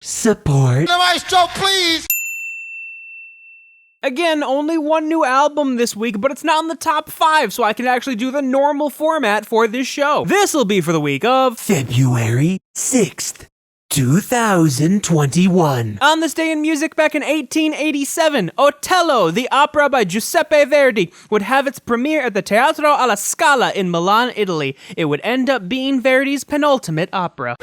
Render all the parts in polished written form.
Support. The maestro, please! Again, only one new album this week, but it's not in the top 5, so I can actually do the normal format for this show. This'll be for the week of February 6th, 2021. On this day in music back in 1887, Otello, the opera by Giuseppe Verdi, would have its premiere at the Teatro alla Scala in Milan, Italy. It would end up being Verdi's penultimate opera.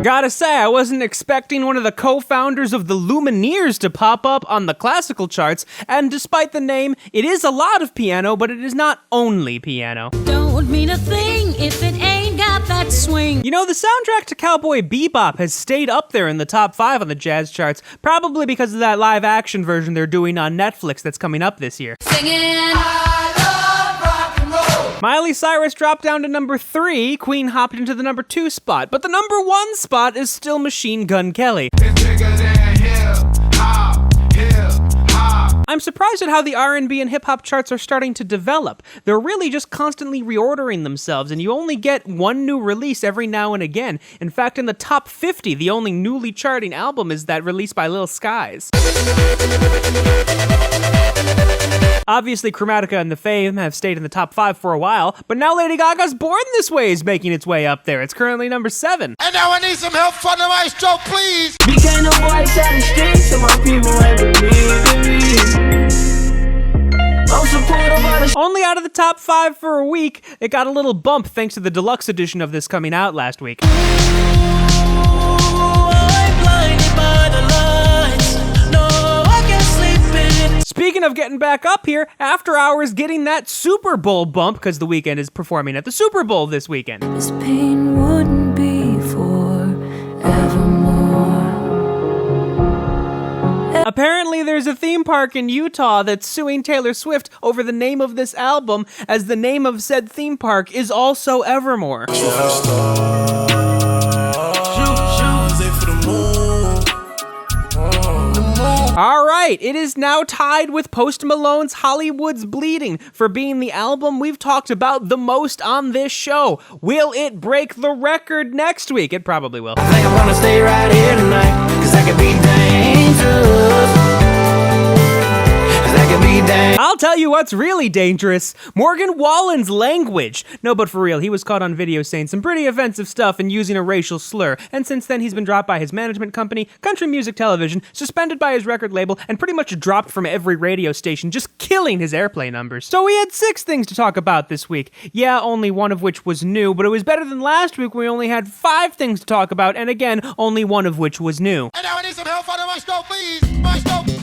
Gotta say, I wasn't expecting one of the co-founders of the Lumineers to pop up on the classical charts, and despite the name, it is a lot of piano, but it is not only piano. Don't mean a thing if it ain't got that swing. You know, the soundtrack to Cowboy Bebop has stayed up there in the top 5 on the jazz charts, probably because of that live-action version they're doing on Netflix that's coming up this year. Singing. Miley Cyrus dropped down to number 3, Queen hopped into the number 2 spot, but the number 1 spot is still Machine Gun Kelly. I'm surprised at how the R&B and hip-hop charts are starting to develop. They're really just constantly reordering themselves, and you only get one new release every now and again. In fact, in the top 50, the only newly charting album is that released by Lil Skies. Obviously, Chromatica and The Fame have stayed in the top 5 for a while, but now Lady Gaga's Born This Way is making its way up there. It's currently number 7. And now I need some help from the maestro, please! Became the voice of the streets, so my people ain't believe me. I'm supportive of the Only out of the top 5 for a week, it got a little bump thanks to the deluxe edition of this coming out last week. Speaking of getting back up here, After Hours getting that Super Bowl bump because The Weeknd is performing at the Super Bowl this weekend. This pain wouldn't be for evermore. Apparently there's a theme park in Utah that's suing Taylor Swift over the name of this album, as the name of said theme park is also Evermore. Alright, it is now tied with Post Malone's Hollywood's Bleeding for being the album we've talked about the most on this show. Will it break the record next week? It probably will. I think I'm gonna stay right here tonight, cause I could be dangerous. I'll tell you what's really dangerous. Morgan Wallen's language. No, but for real, he was caught on video saying some pretty offensive stuff and using a racial slur, and since then he's been dropped by his management company, Country Music Television, suspended by his record label, and pretty much dropped from every radio station, just killing his airplay numbers. So we had 6 things to talk about this week. Yeah, only one of which was new, but it was better than last week when we only had 5 things to talk about, and again, only one of which was new. And now I need some help from the maestro, please! Maestro!